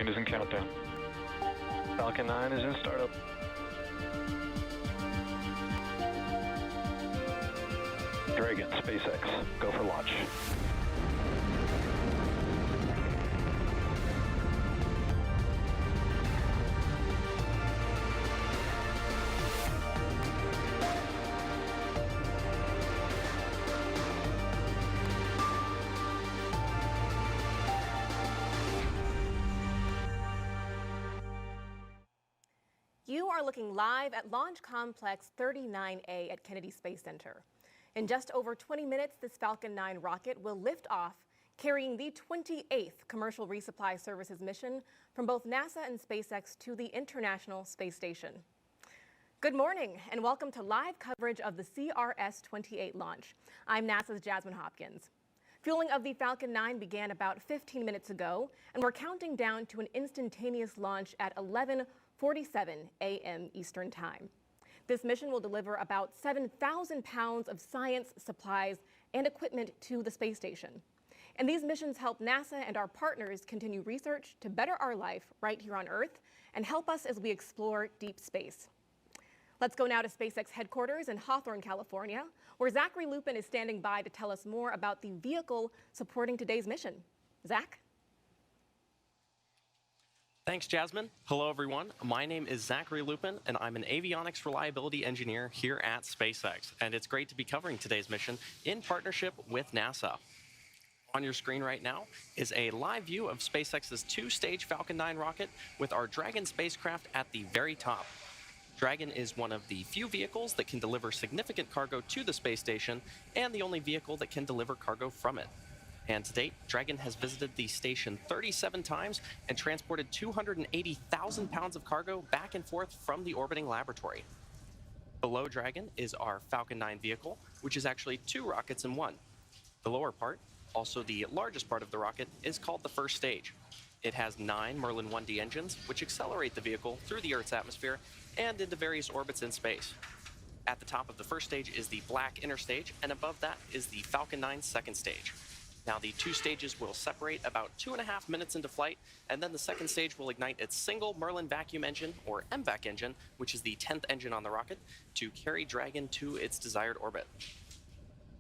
Dragon is in countdown. Falcon 9 is in startup. Dragon, SpaceX, go for launch. You are looking live at Launch Complex 39A at Kennedy Space Center. In just over 20 minutes, this Falcon 9 rocket will lift off, carrying the 28th commercial resupply services mission from both NASA and SpaceX to the International Space Station. Good morning and welcome to live coverage of the CRS-28 launch. I'm NASA's Jasmine Hopkins. Fueling of the Falcon 9 began about 15 minutes ago, and we're counting down to an instantaneous launch at 11:47 a.m. Eastern Time. This mission will deliver about 7,000 pounds of science, supplies, and equipment to the space station. And these missions help NASA and our partners continue research to better our life right here on Earth and help us as we explore deep space. Let's go now to SpaceX headquarters in Hawthorne, California, where Zachary Lupin is standing by to tell us more about the vehicle supporting today's mission. Zach? Thanks, Jasmine. Hello, everyone. My name is Zachary Lupin, and I'm an avionics reliability engineer here at SpaceX. And it's great to be covering today's mission in partnership with NASA. On your screen right now is a live view of SpaceX's two-stage Falcon 9 rocket with our Dragon spacecraft at the very top. Dragon is one of the few vehicles that can deliver significant cargo to the space station and the only vehicle that can deliver cargo from it. And to date, Dragon has visited the station 37 times and transported 280,000 pounds of cargo back and forth from the orbiting laboratory. Below Dragon is our Falcon 9 vehicle, which is actually two rockets in one. The lower part, also the largest part of the rocket, is called the first stage. It has 9 Merlin 1D engines, which accelerate the vehicle through the Earth's atmosphere and into various orbits in space. At the top of the first stage is the black inner stage, and above that is the Falcon 9 second stage. Now, the two stages will separate about 2.5 minutes into flight, and then the second stage will ignite its single Merlin vacuum engine, or MVAC engine, which is the 10th engine on the rocket, to carry Dragon to its desired orbit.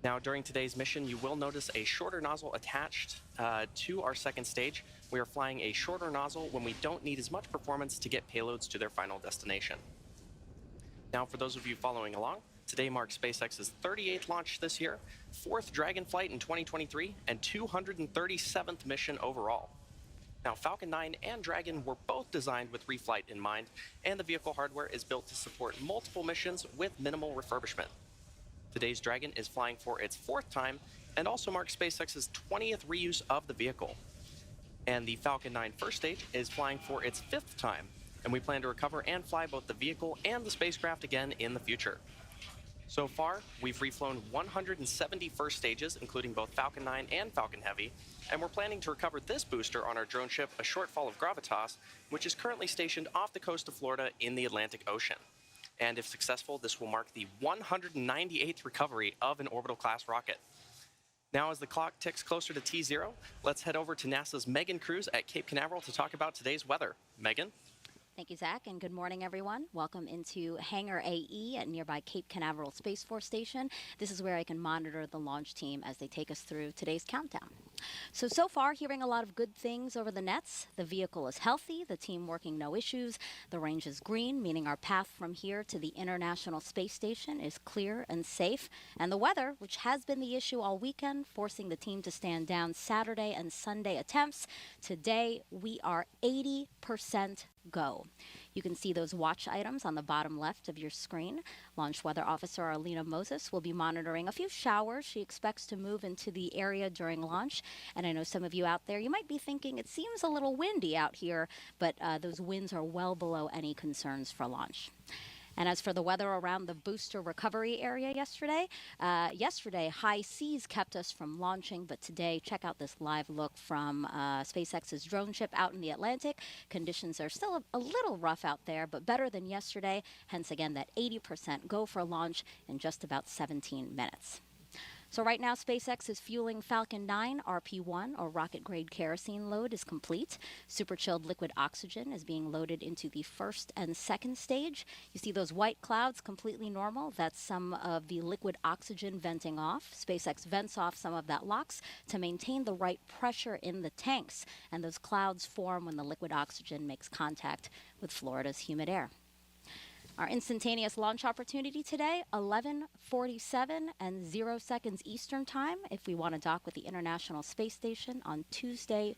Now, during today's mission, you will notice a shorter nozzle attached to our second stage. We are flying a shorter nozzle when we don't need as much performance to get payloads to their final destination. Now, for those of you following along, today marks SpaceX's 38th launch this year, 4th Dragon flight in 2023, and 237th mission overall. Now, Falcon 9 and Dragon were both designed with reflight in mind, and the vehicle hardware is built to support multiple missions with minimal refurbishment. Today's Dragon is flying for its 4th time and also marks SpaceX's 20th reuse of the vehicle. And the Falcon 9 first stage is flying for its 5th time, and we plan to recover and fly both the vehicle and the spacecraft again in the future. So far, we've reflown 170 first stages, including both Falcon 9 and Falcon Heavy, and we're planning to recover this booster on our drone ship, a Shortfall of Gravitas, which is currently stationed off the coast of Florida in the Atlantic Ocean. And if successful, this will mark the 198th recovery of an orbital-class rocket. Now, as the clock ticks closer to T0, let's head over to NASA's Megan Cruz at Cape Canaveral to talk about today's weather. Megan? Thank you, Zach, and good morning, everyone. Welcome into Hangar AE at nearby Cape Canaveral Space Force Station. This is where I can monitor the launch team as they take us through today's countdown. So far, hearing a lot of good things over the nets. The vehicle is healthy, the team working no issues. The range is green, meaning our path from here to the International Space Station is clear and safe. And the weather, which has been the issue all weekend, forcing the team to stand down Saturday and Sunday attempts. Today, we are 80% go. You can see those watch items on the bottom left of your screen. Launch Weather Officer Arlena Moses will be monitoring a few showers she expects to move into the area during launch. And I know some of you out there, you might be thinking it seems a little windy out here, but those winds are well below any concerns for launch. And as for the weather around the booster recovery area yesterday, high seas kept us from launching, but today, check out this live look from SpaceX's drone ship out in the Atlantic. Conditions are still a little rough out there, but better than yesterday, hence again that 80% go for launch in just about 17 minutes. So right now, SpaceX is fueling Falcon 9 RP-1, or rocket-grade kerosene load, is complete. Super-chilled liquid oxygen is being loaded into the first and second stage. You see those white clouds completely normal. That's some of the liquid oxygen venting off. SpaceX vents off some of that LOX to maintain the right pressure in the tanks. And those clouds form when the liquid oxygen makes contact with Florida's humid air. Our instantaneous launch opportunity today, 11:47 and 0 seconds Eastern Time, if we want to dock with the International Space Station on Tuesday,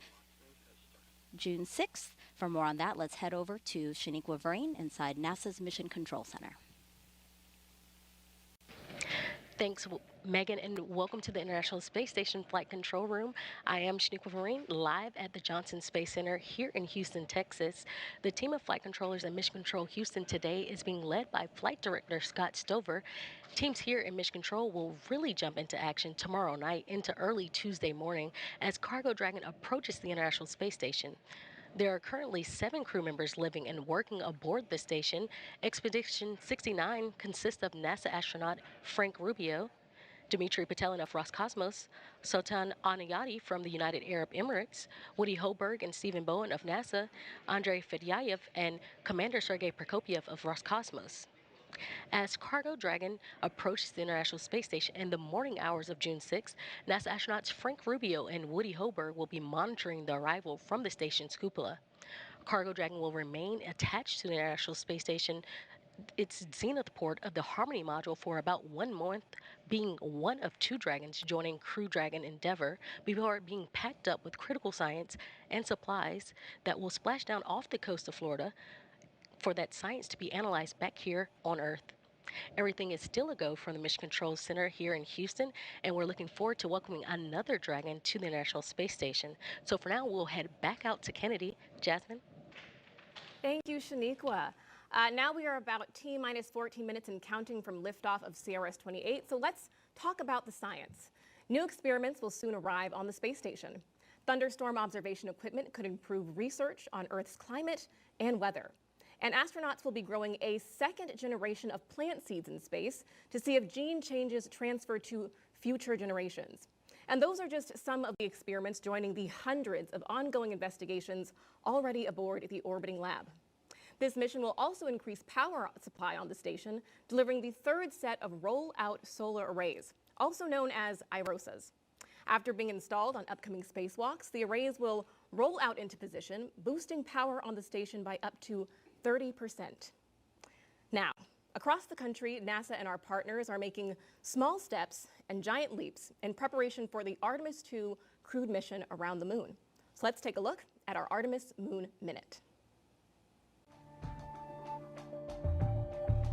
June 6th. For more on that, let's head over to Shaniqua Vereen inside NASA's Mission Control Center. Thanks, Megan, and welcome to the International Space Station Flight Control Room. I am Shaniqua Vereen, live at the Johnson Space Center here in Houston, Texas. The team of flight controllers at Mission Control Houston today is being led by Flight Director Scott Stover. Teams here in Mission Control will really jump into action tomorrow night into early Tuesday morning as Cargo Dragon approaches the International Space Station. There are currently 7 crew members living and working aboard the station. Expedition 69 consists of NASA astronaut Frank Rubio, Dmitry Petelin of Roscosmos, Sultan Anayati from the United Arab Emirates, Woody Hoberg and Stephen Bowen of NASA, Andrei Fedyayev, and Commander Sergei Prokopyev of Roscosmos. As Cargo Dragon approaches the International Space Station in the morning hours of June 6, NASA astronauts Frank Rubio and Woody Hoberg will be monitoring the arrival from the station's cupola. Cargo Dragon will remain attached to the International Space Station, its zenith port of the Harmony module, for about 1 month, being one of 2 Dragons joining Crew Dragon Endeavour before being packed up with critical science and supplies that will splash down off the coast of Florida for that science to be analyzed back here on Earth. Everything is still a go from the Mission Control Center here in Houston, and we're looking forward to welcoming another Dragon to the International Space Station. So for now, we'll head back out to Kennedy. Jasmine? Thank you, Shaniqua. Now we are about T-minus 14 minutes and counting from liftoff of CRS-28, so let's talk about the science. New experiments will soon arrive on the space station. Thunderstorm observation equipment could improve research on Earth's climate and weather. And astronauts will be growing a second generation of plant seeds in space to see if gene changes transfer to future generations. And those are just some of the experiments joining the hundreds of ongoing investigations already aboard the orbiting lab. This mission will also increase power supply on the station, delivering the 3rd set of roll-out solar arrays, also known as IROSAs. After being installed on upcoming spacewalks, the arrays will roll out into position, boosting power on the station by up to 30%. Now, across the country, NASA and our partners are making small steps and giant leaps in preparation for the Artemis II crewed mission around the moon. So let's take a look at our Artemis Moon Minute.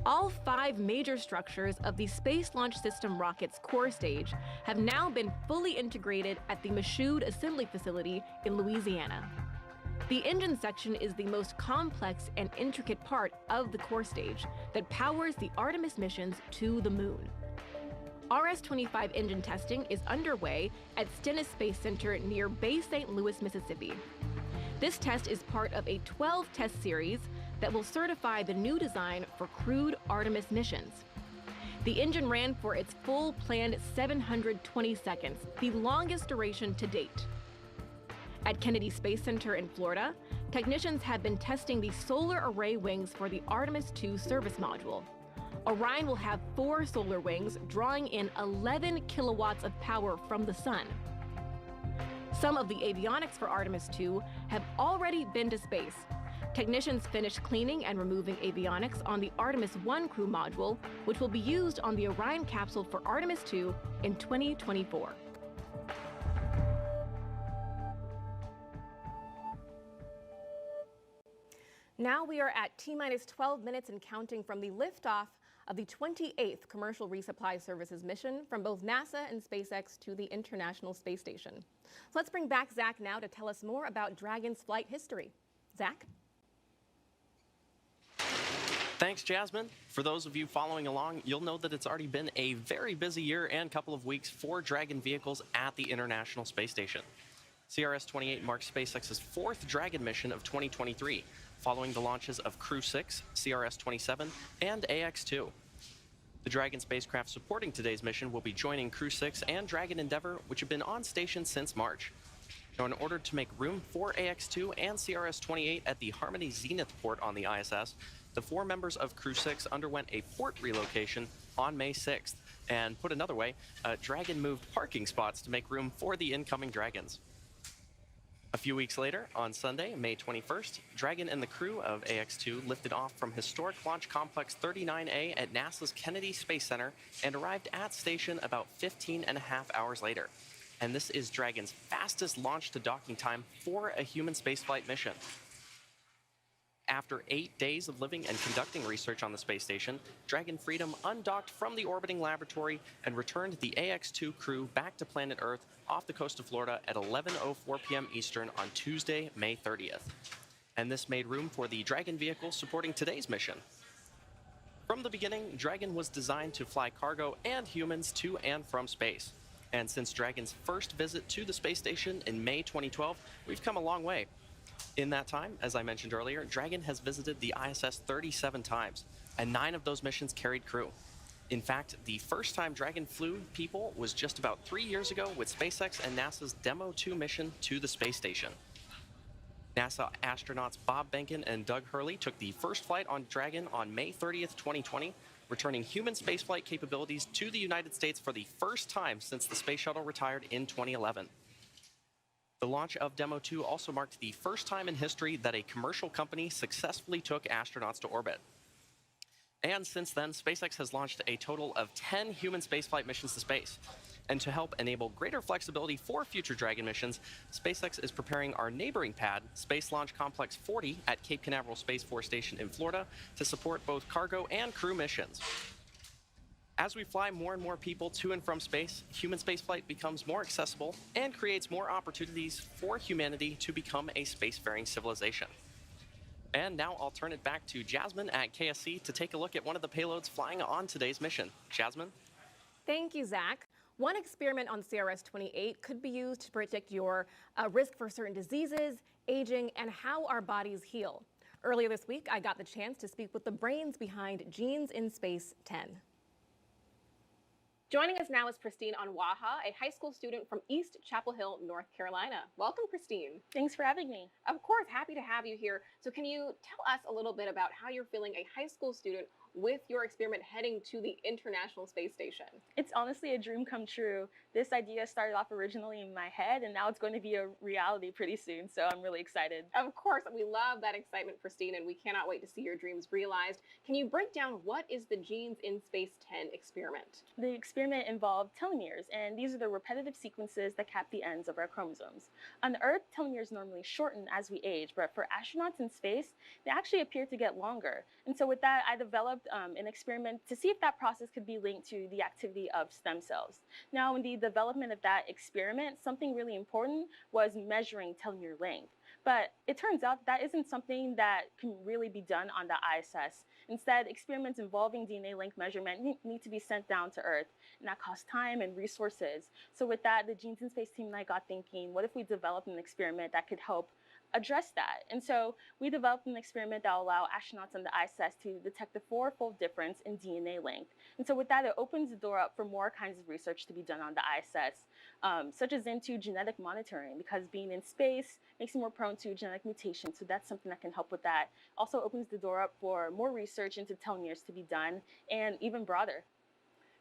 All 5 major structures of the Space Launch System rocket's core stage have now been fully integrated at the Michoud Assembly Facility in Louisiana. The engine section is the most complex and intricate part of the core stage that powers the Artemis missions to the moon. RS-25 engine testing is underway at Stennis Space Center near Bay St. Louis, Mississippi. This test is part of a 12-test series that will certify the new design for crewed Artemis missions. The engine ran for its full planned 720 seconds, the longest duration to date. At Kennedy Space Center in Florida, technicians have been testing the solar array wings for the Artemis II service module. Orion will have 4 solar wings, drawing in 11 kilowatts of power from the sun. Some of the avionics for Artemis II have already been to space. Technicians finished cleaning and removing avionics on the Artemis I crew module, which will be used on the Orion capsule for Artemis II in 2024. Now we are at T-minus 12 minutes and counting from the liftoff of the 28th Commercial Resupply Services mission from both NASA and SpaceX to the International Space Station. So let's bring back Zach now to tell us more about Dragon's flight history. Zach? Thanks, Jasmine. For those of you following along, you'll know that it's already been a very busy year and couple of weeks for Dragon vehicles at the International Space Station. CRS-28 marks SpaceX's 4th Dragon mission of 2023, following the launches of Crew 6, CRS-27, and AX-2. The Dragon spacecraft supporting today's mission will be joining Crew 6 and Dragon Endeavour, which have been on station since March. Now, in order to make room for AX-2 and CRS-28 at the Harmony Zenith port on the ISS, the 4 members of Crew 6 underwent a port relocation on May 6th. And put another way, Dragon moved parking spots to make room for the incoming Dragons. A few weeks later, on Sunday, May 21st, Dragon and the crew of AX-2 lifted off from historic Launch Complex 39A at NASA's Kennedy Space Center and arrived at station about 15.5 hours later. And this is Dragon's fastest launch to docking time for a human spaceflight mission. After 8 days of living and conducting research on the space station, Dragon Freedom undocked from the orbiting laboratory and returned the AX-2 crew back to planet Earth off the coast of Florida at 11:04 p.m. Eastern on Tuesday, May 30th. And this made room for the Dragon vehicle supporting today's mission. From the beginning, Dragon was designed to fly cargo and humans to and from space. And since Dragon's first visit to the space station in May 2012, we've come a long way. In that time, as I mentioned earlier, Dragon has visited the ISS 37 times, and 9 of those missions carried crew. In fact, the first time Dragon flew people was just about 3 years ago with SpaceX and NASA's Demo 2 mission to the space station. NASA astronauts Bob Behnken and Doug Hurley took the first flight on Dragon on May 30th, 2020, returning human spaceflight capabilities to the United States for the first time since the space shuttle retired in 2011. The launch of Demo 2 also marked the first time in history that a commercial company successfully took astronauts to orbit. And since then, SpaceX has launched a total of 10 human spaceflight missions to space. And to help enable greater flexibility for future Dragon missions, SpaceX is preparing our neighboring pad, Space Launch Complex 40 at Cape Canaveral Space Force Station in Florida, to support both cargo and crew missions. As we fly more and more people to and from space, human spaceflight becomes more accessible and creates more opportunities for humanity to become a spacefaring civilization. And now I'll turn it back to Jasmine at KSC to take a look at one of the payloads flying on today's mission. Jasmine? Thank you, Zach. One experiment on CRS-28 could be used to predict your risk for certain diseases, aging, and how our bodies heal. Earlier this week, I got the chance to speak with the brains behind Genes in Space 10. Joining us now is Christine Anwaha, a high school student from East Chapel Hill, North Carolina. Welcome, Christine. Thanks for having me. Of course, happy to have you here. So can you tell us a little bit about how you're feeling a high school student with your experiment heading to the International Space Station? It's honestly a dream come true. This idea started off originally in my head, and now it's going to be a reality pretty soon, so I'm really excited. Of course, we love that excitement, Christine, and we cannot wait to see your dreams realized. Can you break down what is the Genes in Space 10 experiment? The experiment involved telomeres, and these are the repetitive sequences that cap the ends of our chromosomes. On Earth, telomeres normally shorten as we age, but for astronauts in space, they actually appear to get longer. And so with that, I developed an experiment to see if that process could be linked to the activity of stem cells. Now, in the development of that experiment, something really important was measuring telomere length. But it turns out that isn't something that can really be done on the ISS. Instead, experiments involving DNA length measurement need to be sent down to Earth, and that costs time and resources. So with that, the Genes in Space team and I got thinking, what if we developed an experiment that could help address that? And so we developed an experiment that will allow astronauts on the ISS to detect the 4-fold difference in DNA length. And so with that, it opens the door up for more kinds of research to be done on the ISS, such as into genetic monitoring, because being in space makes you more prone to genetic mutations. So that's something that can help with that. Also opens the door up for more research into telomeres to be done, and even broader.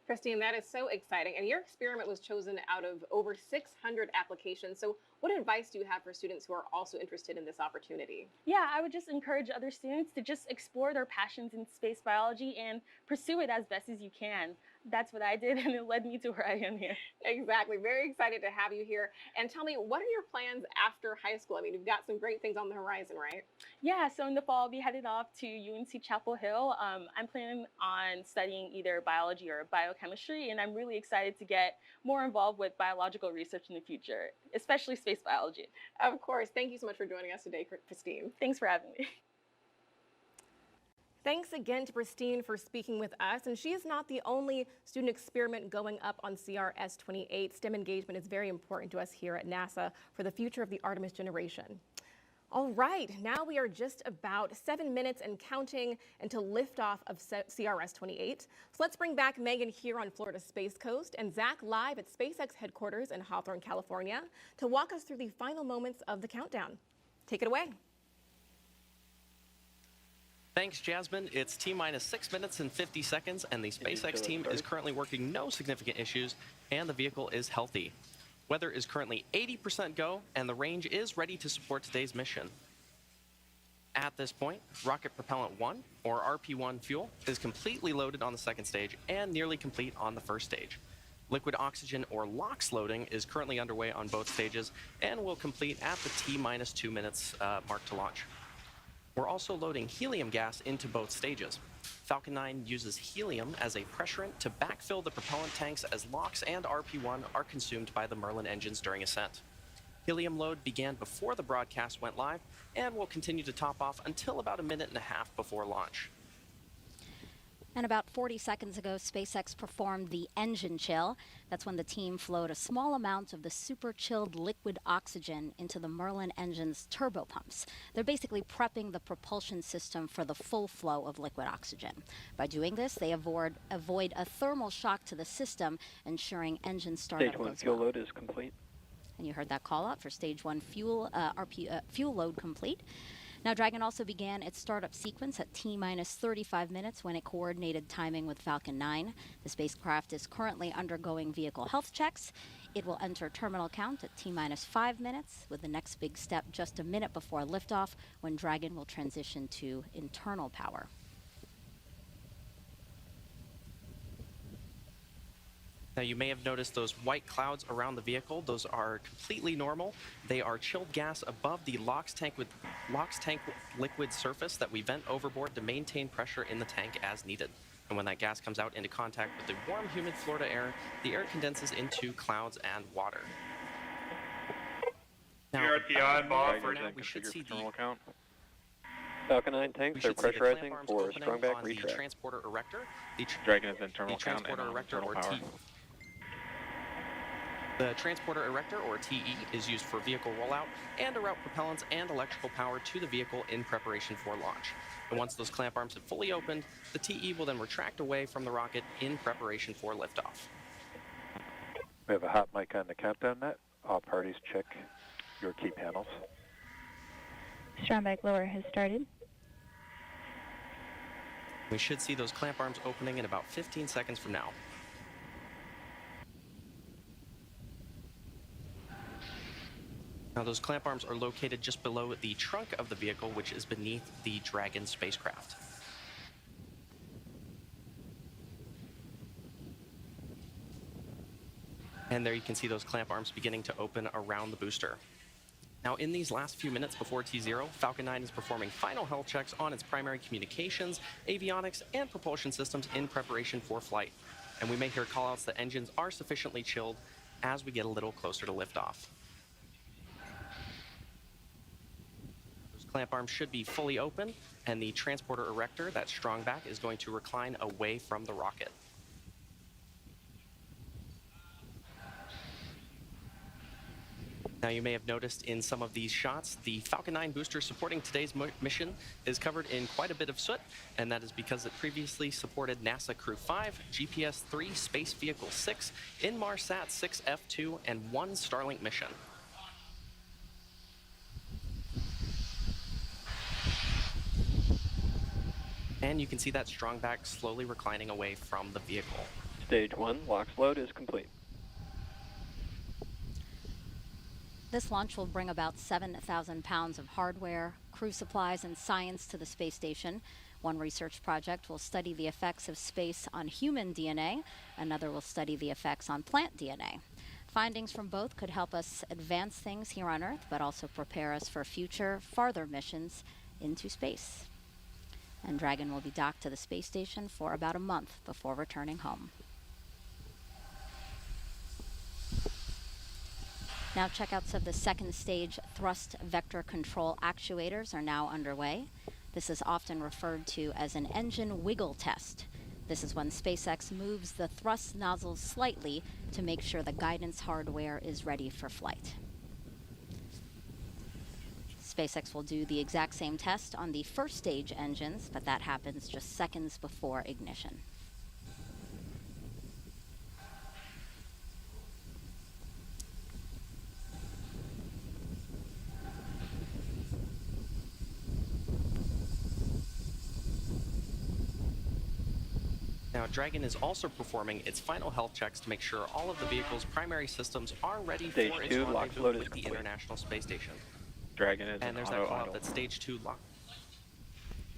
Christine, that is so exciting. And your experiment was chosen out of over 600 applications. So what advice do you have for students who are also interested in this opportunity? Yeah, I would just encourage other students to just explore their passions in space biology and pursue it as best as you can. That's what I did, and it led me to where I am here. Exactly. Very excited to have you here. And tell me, what are your plans after high school? I mean, you've got some great things on the horizon, right? Yeah, so in the fall, I'll be headed off to UNC Chapel Hill. I'm planning on studying either biology or biochemistry, and I'm really excited to get more involved with biological research in the future, especially space biology. Of course. Thank you so much for joining us today, Christine. Thanks for having me. Thanks again to Christine for speaking with us. And she is not the only student experiment going up on CRS-28. STEM engagement is very important to us here at NASA for the future of the Artemis generation. All right, now we are just about 7 minutes and counting until liftoff of CRS-28. So let's bring back Megan here on Florida's Space Coast and Zach live at SpaceX headquarters in Hawthorne, California, to walk us through the final moments of the countdown. Take it away. Thanks, Jasmine. It's T-minus 6 minutes and 50 seconds, and the SpaceX team is currently working no significant issues, and the vehicle is healthy. Weather is currently 80% go, and the range is ready to support today's mission. At this point, Rocket Propellant 1, or RP-1 fuel, is completely loaded on the second stage and nearly complete on the first stage. Liquid oxygen, or LOX, loading is currently underway on both stages and will complete at the T-minus 2 minutes mark to launch. We're also loading helium gas into both stages. Falcon 9 uses helium as a pressurant to backfill the propellant tanks as LOX and RP-1 are consumed by the Merlin engines during ascent. Helium load began before the broadcast went live and will continue to top off until about a minute and a half before launch. And about 40 seconds ago, SpaceX performed the engine chill. That's when the team flowed a small amount of the super chilled liquid oxygen into the Merlin engine's turbopumps. They're basically prepping the propulsion system for the full flow of liquid oxygen. By doing this, they avoid a thermal shock to the system, ensuring engine startup Stage 1 goes fuel well. load is complete. And you heard that call out for Stage 1 fuel load complete. Now, Dragon also began its startup sequence at T-minus 35 minutes when it coordinated timing with Falcon 9. The spacecraft is currently undergoing vehicle health checks. It will enter terminal count at T-minus 5 minutes, with the next big step just a minute before liftoff, when Dragon will transition to internal power. Now, you may have noticed those white clouds around the vehicle. Those are completely normal. They are chilled gas above the LOX tank liquid surface that we vent overboard to maintain pressure in the tank as needed. And when that gas comes out into contact with the warm, humid Florida air, the air condenses into clouds and water. Now, for now, we should see the Falcon 9 tanks are pressurizing for strong back the retract. transporter erector. Dragon is in terminal count and transporter on erector, internal or power. The transporter erector, or TE, is used for vehicle rollout and to route propellants and electrical power to the vehicle in preparation for launch. And once those clamp arms have fully opened, the TE will then retract away from the rocket in preparation for liftoff. We have a hot mic on the countdown net. All parties check your key panels. Strong back lower has started. We should see those clamp arms opening in about 15 seconds from now. Now, those clamp arms are located just below the trunk of the vehicle, which is beneath the Dragon spacecraft. And there you can see those clamp arms beginning to open around the booster. Now, in these last few minutes before T0, Falcon 9 is performing final health checks on its primary communications, avionics, and propulsion systems in preparation for flight. And we may hear callouts that engines are sufficiently chilled as we get a little closer to liftoff. Those clamp arms should be fully open, and the transporter erector, that strong back, is going to recline away from the rocket. Now, you may have noticed in some of these shots, the Falcon 9 booster supporting today's mission is covered in quite a bit of soot, and that is because it previously supported NASA Crew 5, GPS-3, Space Vehicle 6, Inmarsat 6F2, and 1 Starlink mission. And you can see that strong back slowly reclining away from the vehicle. Stage 1 LOX load is complete. This launch will bring about 7,000 pounds of hardware, crew supplies, and science to the space station. One research project will study the effects of space on human DNA. Another will study the effects on plant DNA. Findings from both could help us advance things here on Earth, but also prepare us for future, farther missions into space. And Dragon will be docked to the space station for about a month before returning home. Now, checkouts of the second stage thrust vector control actuators are now underway. This is often referred to as an engine wiggle test. This is when SpaceX moves the thrust nozzles slightly to make sure the guidance hardware is ready for flight. SpaceX will do the exact same test on the first stage engines, but that happens just seconds before ignition. Now, Dragon is also performing its final health checks to make sure all of the vehicle's primary systems are ready Stage for its 2 lock rendezvous load is with the complete. International Space Station. Dragon is And in there's that auto call out idle. that Stage 2 lock.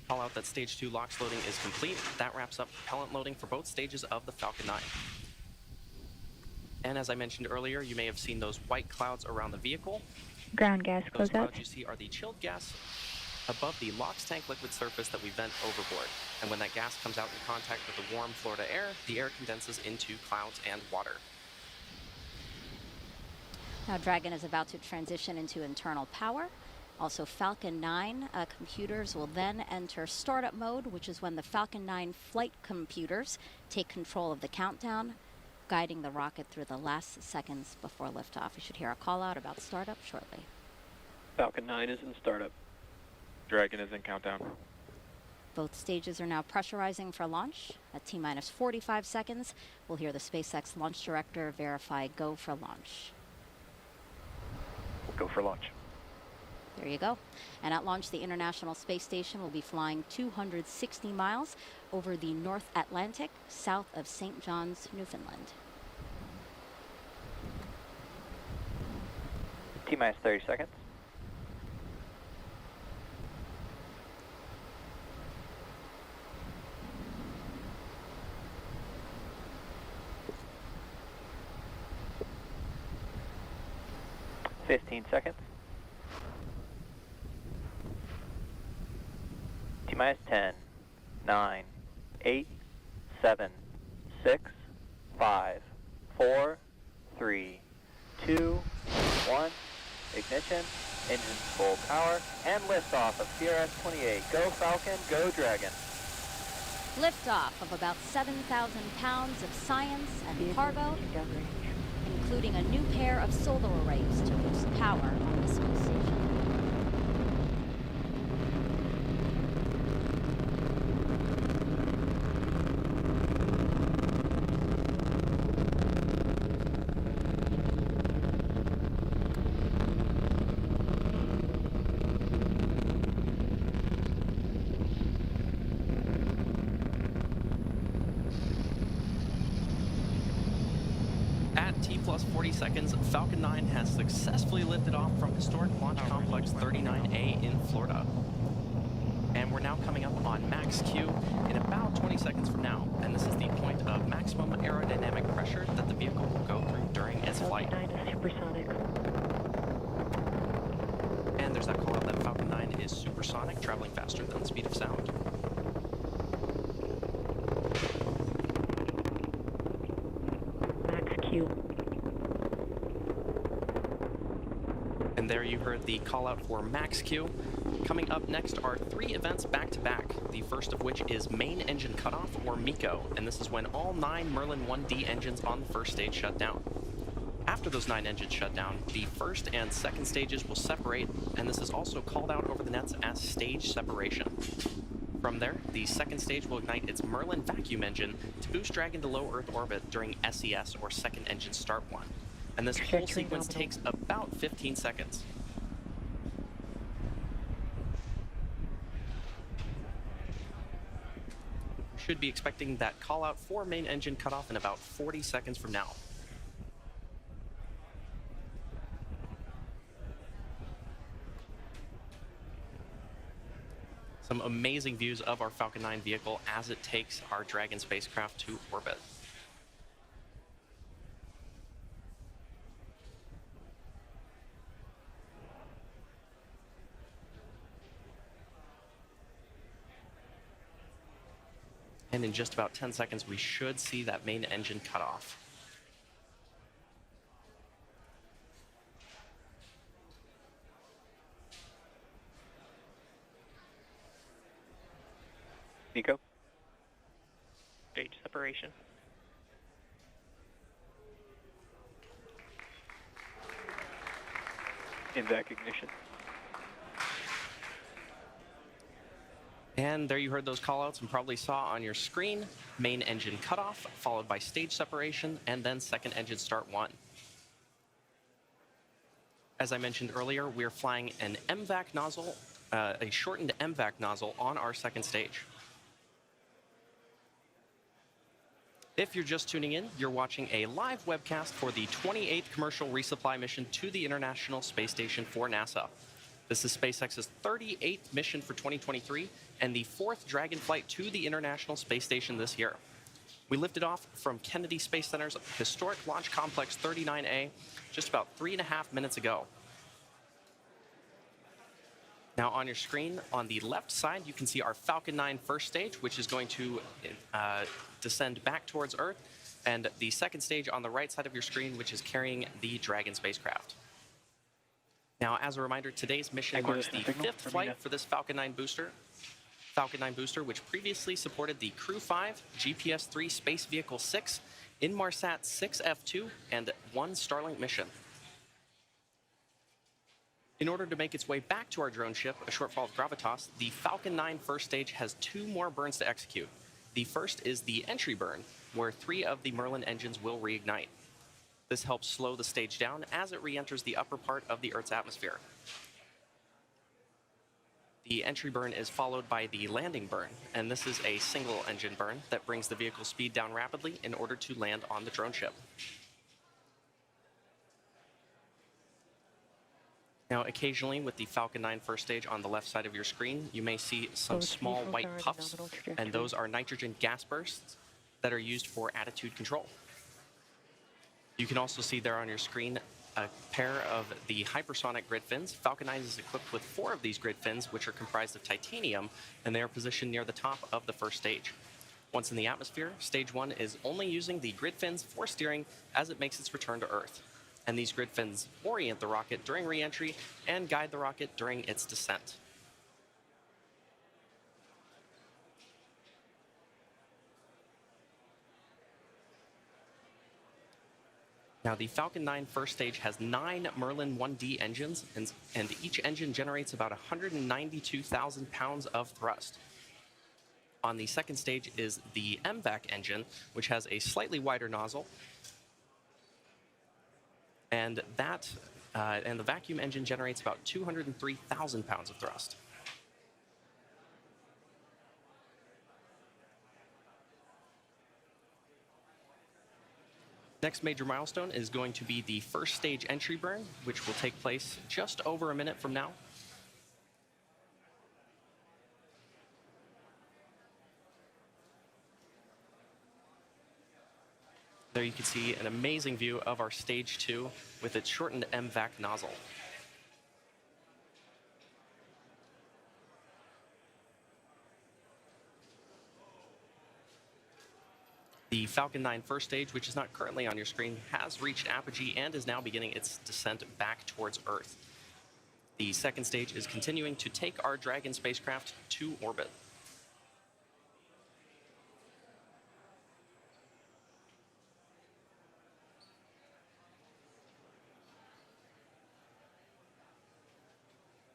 Call out that Stage 2 LOX loading is complete. That wraps up propellant loading for both stages of the Falcon 9. And as I mentioned earlier, you may have seen those white clouds around the vehicle. Ground gas Those closeout. clouds you see are the chilled gas above the LOX tank liquid surface that we vent overboard. And when that gas comes out in contact with the warm Florida air, the air condenses into clouds and water. Now Dragon is about to transition into internal power. Also, Falcon 9 computers will then enter startup mode, which is when the Falcon 9 flight computers take control of the countdown, guiding the rocket through the last seconds before liftoff. We should hear a call out about startup shortly. Falcon 9 is in startup. Dragon is in countdown. Both stages are now pressurizing for launch. At T-minus 45 seconds, we'll hear the SpaceX launch director verify go for launch. Go for launch. There you go. And at launch, the International Space Station will be flying 260 miles over the North Atlantic, south of St. John's, Newfoundland. T-minus 30 seconds. $15 seconds. T-minus 10, 9, 8, 7, 6, 5, 4, 3, 2, 1. Ignition, engines full power, and liftoff of CRS-28. Go Falcon, go Dragon. Liftoff of about 7,000 pounds of science and cargo, including a new pair of solar arrays to boost power on the space station. At T plus 40 seconds, Falcon 9 has successfully lifted off from historic Launch Complex 39A in Florida. And we're now coming up on max Q in about 20 seconds from now. And this is the point of maximum aerodynamic pressure that the vehicle will go through during its flight. Falcon 9 is supersonic. And there's that call out that Falcon 9 is supersonic, traveling faster than the speed of sound. Max Q. And there you heard the call out for max Q. Coming up next are 3 events back to back, the first of which is main engine cutoff, or MECO, and this is when all 9 Merlin 1D engines on the first stage shut down. After those 9 engines shut down, the first and second stages will separate, and this is also called out over the nets as stage separation. From there, the second stage will ignite its Merlin vacuum engine to boost Dragon to low Earth orbit during SES, or second engine start one. And this whole sequence takes about 15 seconds. Should be expecting that call out for main engine cutoff in about 40 seconds from now. Some amazing views of our Falcon 9 vehicle as it takes our Dragon spacecraft to orbit. And in just about 10 seconds, we should see that main engine cut off. MECO. Stage separation. In vac ignition. And there you heard those callouts and probably saw on your screen, main engine cutoff, followed by stage separation, and then second engine start 1. As I mentioned earlier, we're flying an MVAC nozzle, a shortened MVAC nozzle on our second stage. If you're just tuning in, you're watching a live webcast for the 28th commercial resupply mission to the International Space Station for NASA. This is SpaceX's 38th mission for 2023 and the 4th Dragon flight to the International Space Station this year. We lifted off from Kennedy Space Center's historic Launch Complex 39A just about 3.5 minutes ago. Now on your screen, on the left side, you can see our Falcon 9 first stage, which is going to descend back towards Earth, and the second stage on the right side of your screen, which is carrying the Dragon spacecraft. Now, as a reminder, today's mission marks the 5th flight for this Falcon 9 booster. Falcon 9 booster, which previously supported the Crew 5, GPS-3 Space Vehicle 6, Inmarsat 6F2, and 1 Starlink mission. In order to make its way back to our drone ship, a shortfall of gravitas, the Falcon 9 first stage has 2 more burns to execute. The first is the entry burn, where 3 of the Merlin engines will reignite. This helps slow the stage down as it re-enters the upper part of the Earth's atmosphere. The entry burn is followed by the landing burn, and this is a single engine burn that brings the vehicle's speed down rapidly in order to land on the drone ship. Now, occasionally with the Falcon 9 first stage on the left side of your screen, you may see some small white puffs, and those are nitrogen gas bursts that are used for attitude control. You can also see there on your screen a pair of the hypersonic grid fins. Falcon 9 is equipped with 4 of these grid fins, which are comprised of titanium, and they are positioned near the top of the first stage. Once in the atmosphere, stage 1 is only using the grid fins for steering as it makes its return to Earth. And these grid fins orient the rocket during re-entry and guide the rocket during its descent. Now, the Falcon 9 first stage has 9 Merlin 1D engines, and each engine generates about 192,000 pounds of thrust. On the second stage is the MVAC engine, which has a slightly wider nozzle, and the vacuum engine generates about 203,000 pounds of thrust. Next major milestone is going to be the first stage entry burn, which will take place just over a minute from now. There you can see an amazing view of our stage 2 with its shortened MVAC nozzle. The Falcon 9 first stage, which is not currently on your screen, has reached apogee and is now beginning its descent back towards Earth. The second stage is continuing to take our Dragon spacecraft to orbit.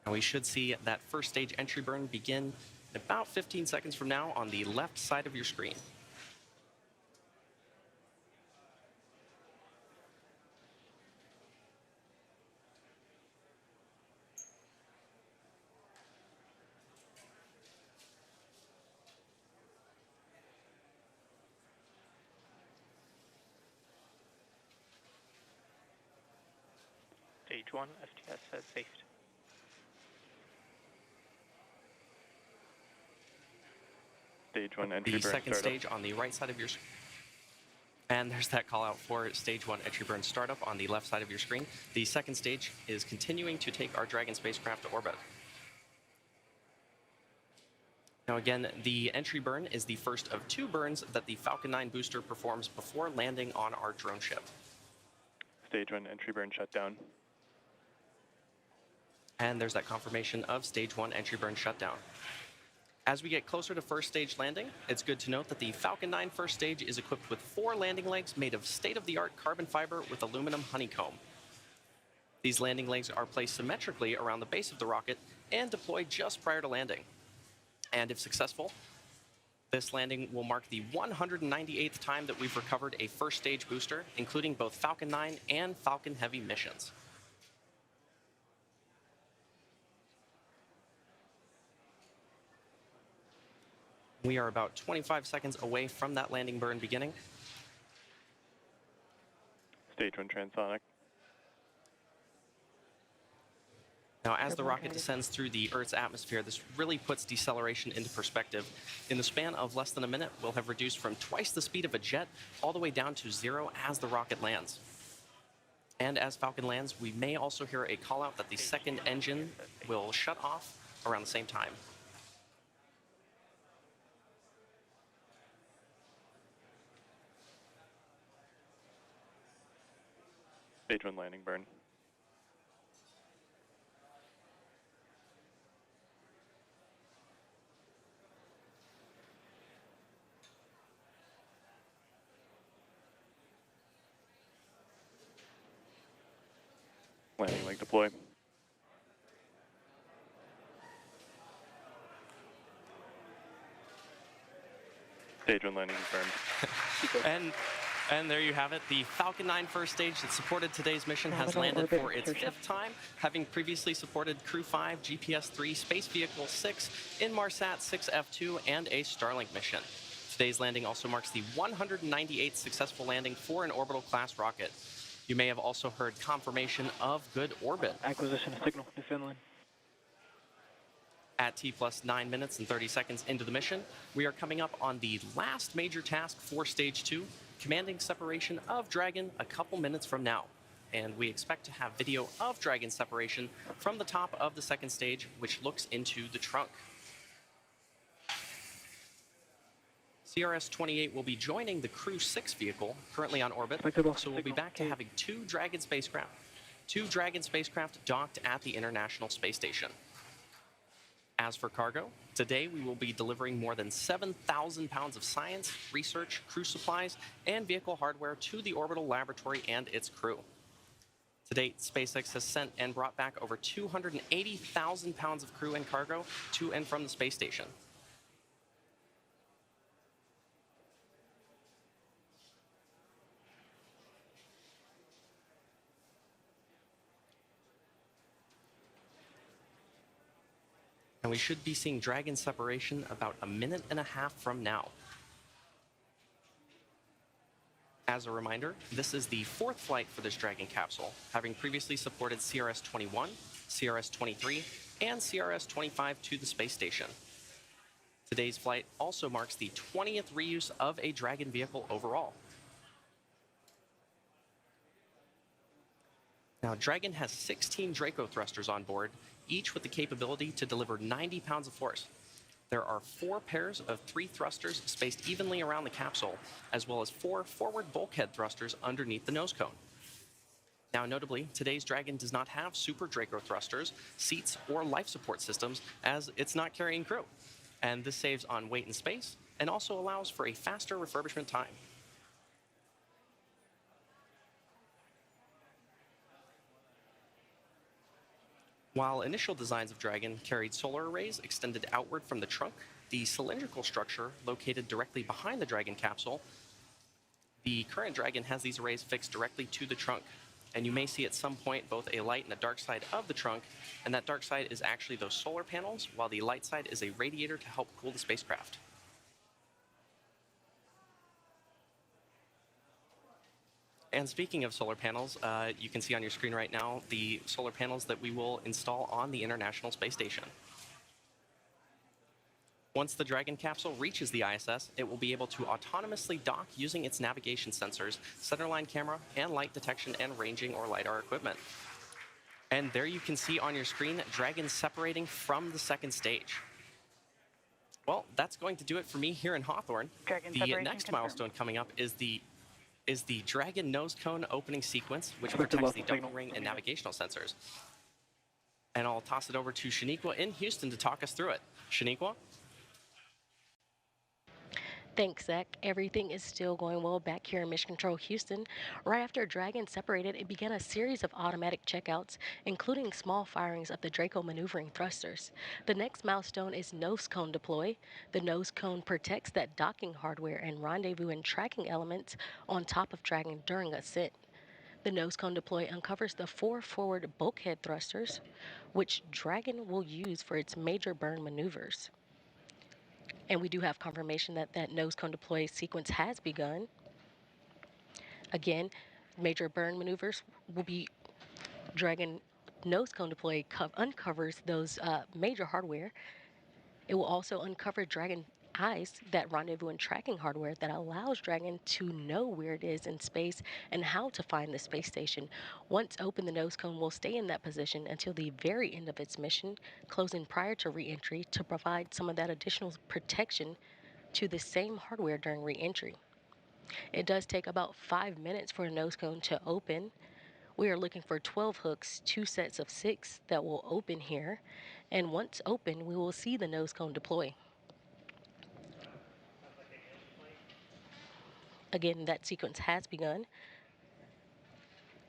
And we should see that first stage entry burn begin in about 15 seconds from now on the left side of your screen. Stage 1, STS has safed. Stage 1 entry The burn second startup. stage on the right side of your screen. And there's that call out for stage 1 entry burn startup on the left side of your screen. The second stage is continuing to take our Dragon spacecraft to orbit. Now again, the entry burn is the first of 2 burns that the Falcon 9 booster performs before landing on our drone ship. Stage 1 entry burn shutdown. And there's that confirmation of stage 1 entry burn shutdown. As we get closer to first stage landing, it's good to note that the Falcon 9 first stage is equipped with 4 landing legs made of state-of-the-art carbon fiber with aluminum honeycomb. These landing legs are placed symmetrically around the base of the rocket and deployed just prior to landing. And if successful, this landing will mark the 198th time that we've recovered a first stage booster, including both Falcon 9 and Falcon Heavy missions. We are about 25 seconds away from that landing burn beginning. Stage 1 transonic. Now, as the rocket descends through the Earth's atmosphere, this really puts deceleration into perspective. In the span of less than a minute, we'll have reduced from twice the speed of a jet all the way down to 0 as the rocket lands. And as Falcon lands, we may also hear a call out that the second engine will shut off around the same time. Stage 1 landing burn. Landing leg deploy. Stage 1 landing confirmed. And there you have it. The Falcon 9 first stage that supported today's mission has landed for its 5th time, having previously supported Crew 5, GPS 3, Space Vehicle 6, Inmarsat 6F2, and a Starlink mission. Today's landing also marks the 198th successful landing for an orbital class rocket. You may have also heard confirmation of good orbit. Acquisition of signal to Finland. At T plus 9 minutes and 30 seconds into the mission, we are coming up on the last major task for Stage 2, commanding separation of Dragon a couple minutes from now. And we expect to have video of Dragon separation from the top of the second stage, which looks into the trunk. CRS-28 will be joining the Crew 6 vehicle, currently on orbit, so we'll be back to having 2 Dragon spacecraft. 2 Dragon spacecraft docked at the International Space Station. As for cargo, today we will be delivering more than 7,000 pounds of science, research, crew supplies, and vehicle hardware to the orbital laboratory and its crew. To date, SpaceX has sent and brought back over 280,000 pounds of crew and cargo to and from the space station. And we should be seeing Dragon separation about a minute and a half from now. As a reminder, this is the 4th flight for this Dragon capsule, having previously supported CRS-21, CRS-23, and CRS-25 to the space station. Today's flight also marks the 20th reuse of a Dragon vehicle overall. Now, Dragon has 16 Draco thrusters on board, each with the capability to deliver 90 pounds of force. There are 4 pairs of 3 thrusters spaced evenly around the capsule, as well as 4 forward bulkhead thrusters underneath the nose cone. Now, notably, today's Dragon does not have super Draco thrusters, seats, or life support systems, as it's not carrying crew. And this saves on weight and space, and also allows for a faster refurbishment time. While initial designs of Dragon carried solar arrays extended outward from the trunk, the cylindrical structure located directly behind the Dragon capsule, the current Dragon has these arrays fixed directly to the trunk. And you may see at some point both a light and a dark side of the trunk, and that dark side is actually those solar panels, while the light side is a radiator to help cool the spacecraft. And speaking of solar panels, you can see on your screen right now the solar panels that we will install on the International Space Station. Once the Dragon capsule reaches the ISS, it will be able to autonomously dock using its navigation sensors, centerline camera, and light detection and ranging or LiDAR equipment. And there you can see on your screen Dragon separating from the second stage. Well, that's going to do it for me here in Hawthorne. The next milestone coming up is the Dragon nose cone opening sequence, which protects the double ring and navigational sensors. And I'll toss it over to Shaniqua in Houston to talk us through it. Shaniqua? Thanks, Zach. Everything is still going well back here in Mission Control Houston. Right after Dragon separated, it began a series of automatic checkouts, including small firings of the Draco maneuvering thrusters. The next milestone is nose cone deploy. The nose cone protects that docking hardware and rendezvous and tracking elements on top of Dragon during ascent. The nose cone deploy uncovers the 4 forward bulkhead thrusters, which Dragon will use for its major burn maneuvers. And we do have confirmation that that nose cone deploy sequence has begun. Again, major burn maneuvers will be Dragon nose cone deploy uncovers those major hardware. It will also uncover Dragon eyes, that rendezvous and tracking hardware that allows Dragon to know where it is in space and how to find the space station. Once open, the nose cone will stay in that position until the very end of its mission, closing prior to re-entry to provide some of that additional protection to the same hardware during re-entry. It does take about 5 minutes for a nose cone to open. We are looking for 12 hooks, 2 sets of 6 that will open here. And once open, we will see the nose cone deploy. Again, that sequence has begun,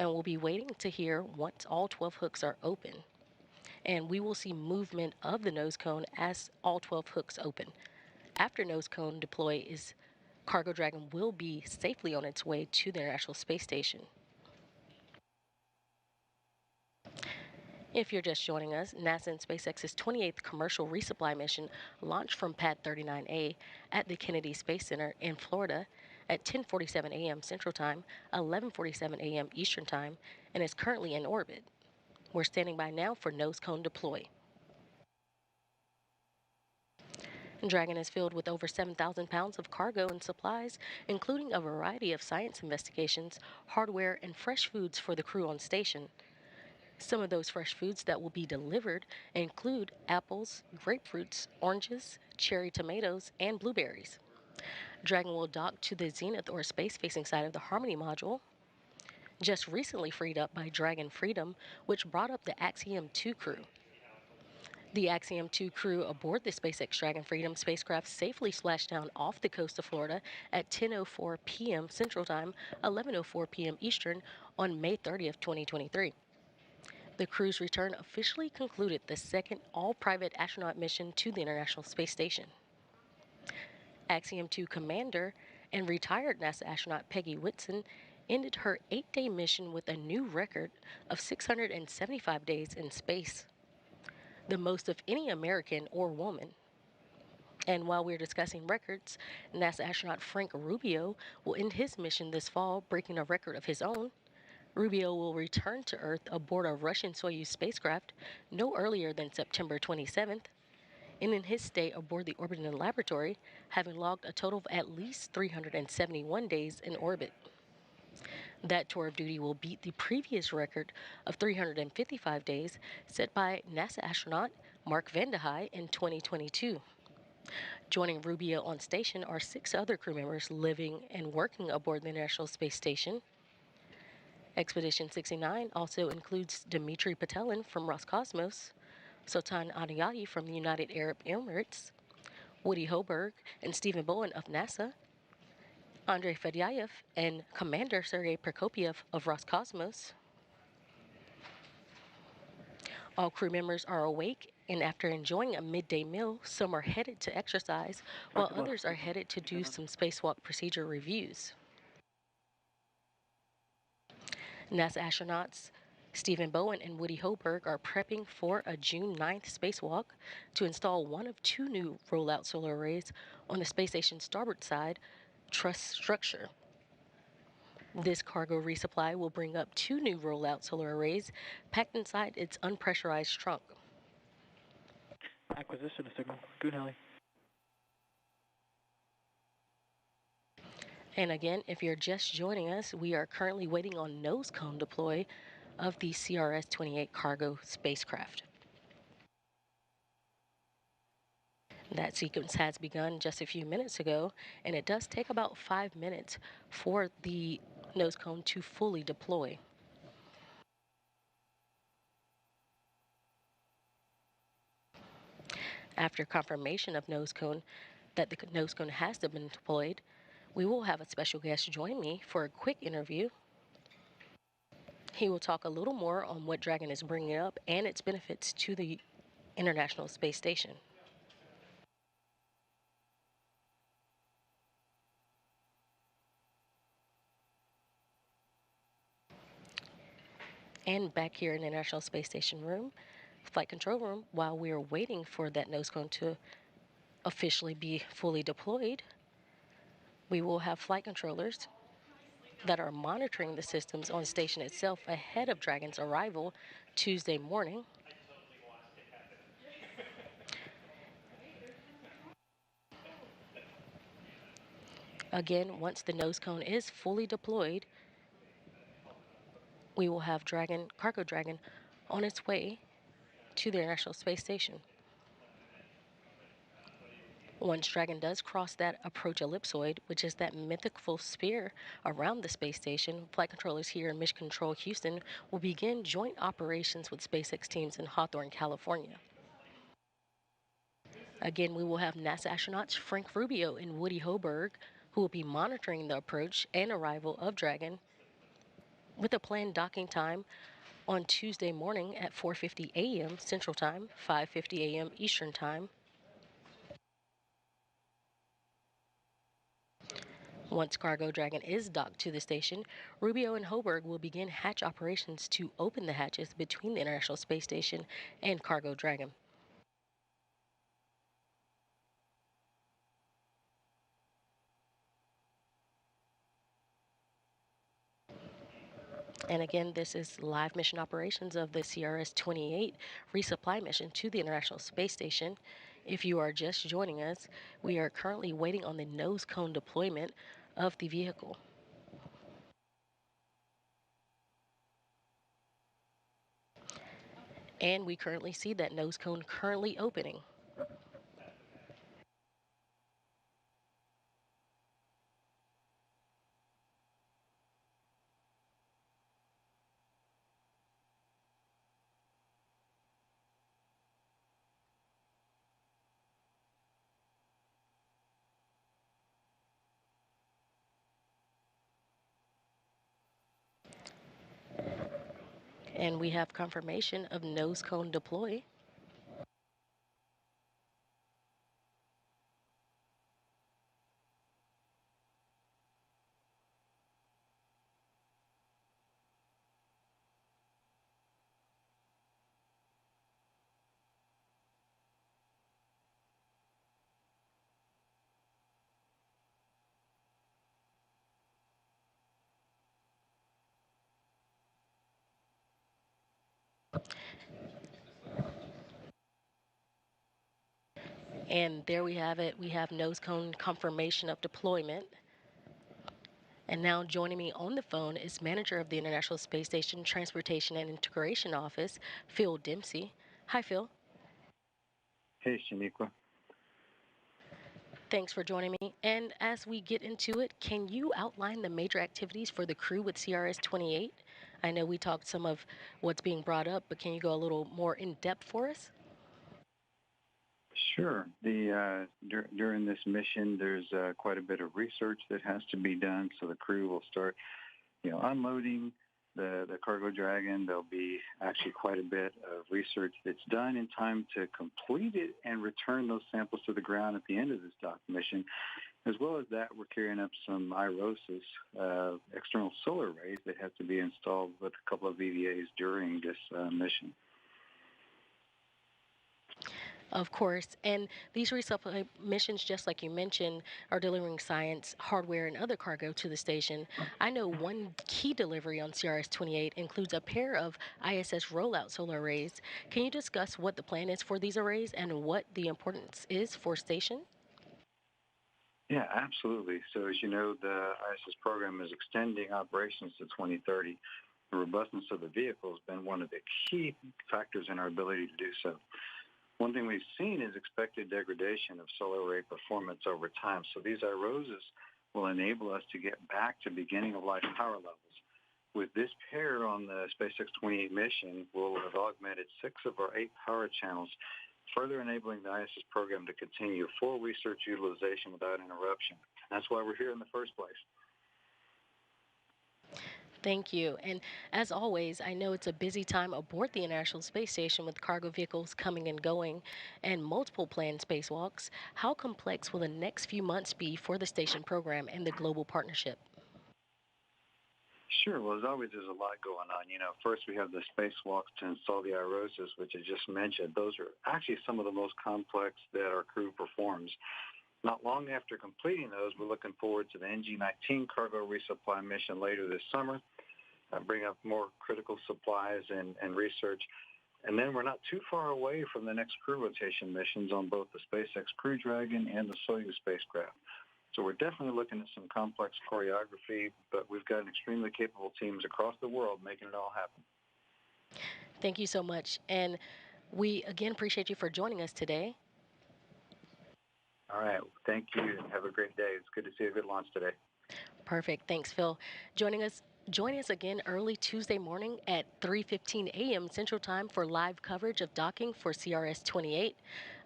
and we'll be waiting to hear once all 12 hooks are open. And we will see movement of the nose cone as all 12 hooks open. After nose cone deploy Cargo Dragon will be safely on its way to the International Space Station. If you're just joining us, NASA and SpaceX's 28th commercial resupply mission launched from Pad 39A at the Kennedy Space Center in Florida at 10:47 a.m. Central Time, 11:47 a.m. Eastern Time, and is currently in orbit. We're standing by now for nose cone deploy. Dragon is filled with over 7,000 pounds of cargo and supplies, including a variety of science investigations, hardware, and fresh foods for the crew on station. Some of those fresh foods that will be delivered include apples, grapefruits, oranges, cherry tomatoes, and blueberries. Dragon will dock to the zenith or space-facing side of the Harmony module, just recently freed up by Dragon Freedom, which brought up the Axiom 2 crew. The Axiom 2 crew aboard the SpaceX Dragon Freedom spacecraft safely splashed down off the coast of Florida at 10:04 p.m. Central Time, 11:04 p.m. Eastern on May 30th, 2023. The crew's return officially concluded the second all-private astronaut mission to the International Space Station. Axiom 2 commander and retired NASA astronaut Peggy Whitson ended her 8-day mission with a new record of 675 days in space, the most of any American or woman. And while we're discussing records, NASA astronaut Frank Rubio will end his mission this fall, breaking a record of his own. Rubio will return to Earth aboard a Russian Soyuz spacecraft no earlier than September 27th, and in his stay aboard the orbiting laboratory, having logged a total of at least 371 days in orbit. That tour of duty will beat the previous record of 355 days set by NASA astronaut Mark Vande Hei in 2022. Joining Rubio on station are 6 other crew members living and working aboard the International Space Station. Expedition 69 also includes Dmitry Patelin from Roscosmos, Sultan Adiyati from the United Arab Emirates, Woody Hoberg and Stephen Bowen of NASA, Andrei Fedyaev and Commander Sergei Prokopyev of Roscosmos. All crew members are awake, and after enjoying a midday meal, some are headed to exercise, while others are headed to do some spacewalk procedure reviews. NASA astronauts Stephen Bowen and Woody Hoberg are prepping for a June 9th spacewalk to install one of 2 new rollout solar arrays on the space station's starboard side truss structure. This cargo resupply will bring up 2 new rollout solar arrays packed inside its unpressurized trunk. Acquisition of signal. Goonheli. And again, if you're just joining us, we are currently waiting on nose cone deploy of the CRS-28 cargo spacecraft. That sequence has begun just a few minutes ago, and it does take about 5 minutes for the nose cone to fully deploy. After confirmation of nose cone, that the nose cone has been deployed, we will have a special guest join me for a quick interview. He will talk a little more on what Dragon is bringing up and its benefits to the International Space Station. And back here in the International Space Station room, flight control room, while we are waiting for that nose cone to officially be fully deployed, we will have flight controllers that are monitoring the systems on station itself ahead of Dragon's arrival Tuesday morning. Again, once the nose cone is fully deployed, we will have Cargo Dragon on its way to the International Space Station. Once Dragon does cross that approach ellipsoid, which is that mythical sphere around the space station, flight controllers here in Mission Control Houston will begin joint operations with SpaceX teams in Hawthorne, California. Again, we will have NASA astronauts Frank Rubio and Woody Hoberg, who will be monitoring the approach and arrival of Dragon with a planned docking time on Tuesday morning at 4:50 a.m. Central Time, 5:50 a.m. Eastern Time. Once Cargo Dragon is docked to the station, Rubio and Hoberg will begin hatch operations to open the hatches between the International Space Station and Cargo Dragon. And again, this is live mission operations of the CRS-28 resupply mission to the International Space Station. If you are just joining us, we are currently waiting on the nose cone deployment of the vehicle. And we currently see that nose cone currently opening. And we have confirmation of nose cone deploy. And there we have it. We have nose cone confirmation of deployment. And now joining me on the phone is manager of the International Space Station Transportation and Integration Office, Phil Dempsey. Hi, Phil. Hey, Shaniqua. Thanks for joining me. And as we get into it, can you outline the major activities for the crew with CRS-28? I know we talked some of what's being brought up, but can you go a little more in depth for us? Sure. During this mission, there's quite a bit of research that has to be done. So the crew will start, unloading the Cargo Dragon. There'll be actually quite a bit of research that's done in time to complete it and return those samples to the ground at the end of this dock mission. As well as that, we're carrying up some IROSIS, external solar arrays that have to be installed with a couple of VVAs during this mission. Of course, and these resupply missions, just like you mentioned, are delivering science, hardware, and other cargo to the station. I know one key delivery on CRS-28 includes a pair of ISS rollout solar arrays. Can you discuss what the plan is for these arrays and what the importance is for station? Yeah, absolutely. So as you know, the ISS program is extending operations to 2030. The robustness of the vehicle has been one of the key factors in our ability to do so. One thing we've seen is expected degradation of solar array performance over time. So these IROSIS will enable us to get back to beginning of life power levels. With this pair on the SpaceX 28 mission, we'll have augmented 6 of our 8 power channels further enabling the ISS program to continue full research utilization without interruption. That's why we're here in the first place. Thank you. And as always, I know it's a busy time aboard the International Space Station with cargo vehicles coming and going and multiple planned spacewalks. How complex will the next few months be for the station program and the global partnership? Sure. Well, as always, there's a lot going on. First we have the spacewalks to install the IROSAs, which I just mentioned. Those are actually some of the most complex that our crew performs. Not long after completing those, we're looking forward to the NG-19 cargo resupply mission later this summer, bring up more critical supplies and research. And then we're not too far away from the next crew rotation missions on both the SpaceX Crew Dragon and the Soyuz spacecraft. So we're definitely looking at some complex choreography, but we've got extremely capable teams across the world making it all happen. Thank you so much. And we again appreciate you for joining us today. All right. Thank you, and have a great day. It's good to see a good launch today. Perfect. Thanks, Phil. Join us again early Tuesday morning at 3:15 a.m. Central Time for live coverage of docking for CRS-28.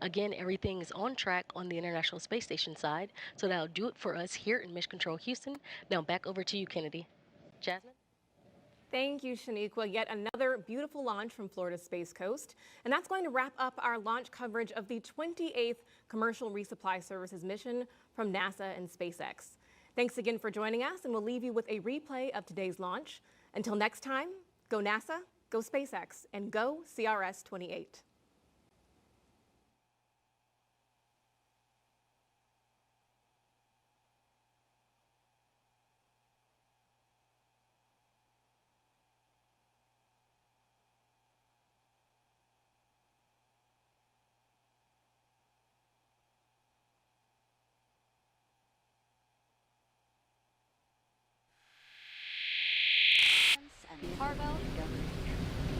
Again, everything is on track on the International Space Station side, so that'll do it for us here in Mission Control Houston. Now back over to you, Kennedy. Jasmine? Thank you, Shaniqua. Yet another beautiful launch from Florida's Space Coast. And that's going to wrap up our launch coverage of the 28th Commercial Resupply Services mission from NASA and SpaceX. Thanks again for joining us, and we'll leave you with a replay of today's launch. Until next time, go NASA, go SpaceX, and go CRS-28. And cargo,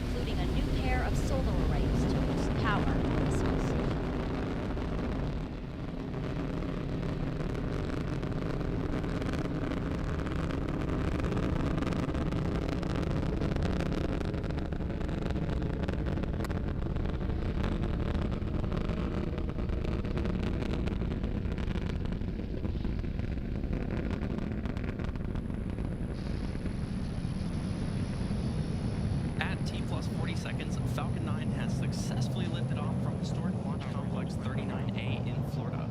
including a new pair of solar arrays to boost power on the space station. At T+40 seconds, Falcon 9 has successfully lifted off from historic Launch Complex 39A in Florida.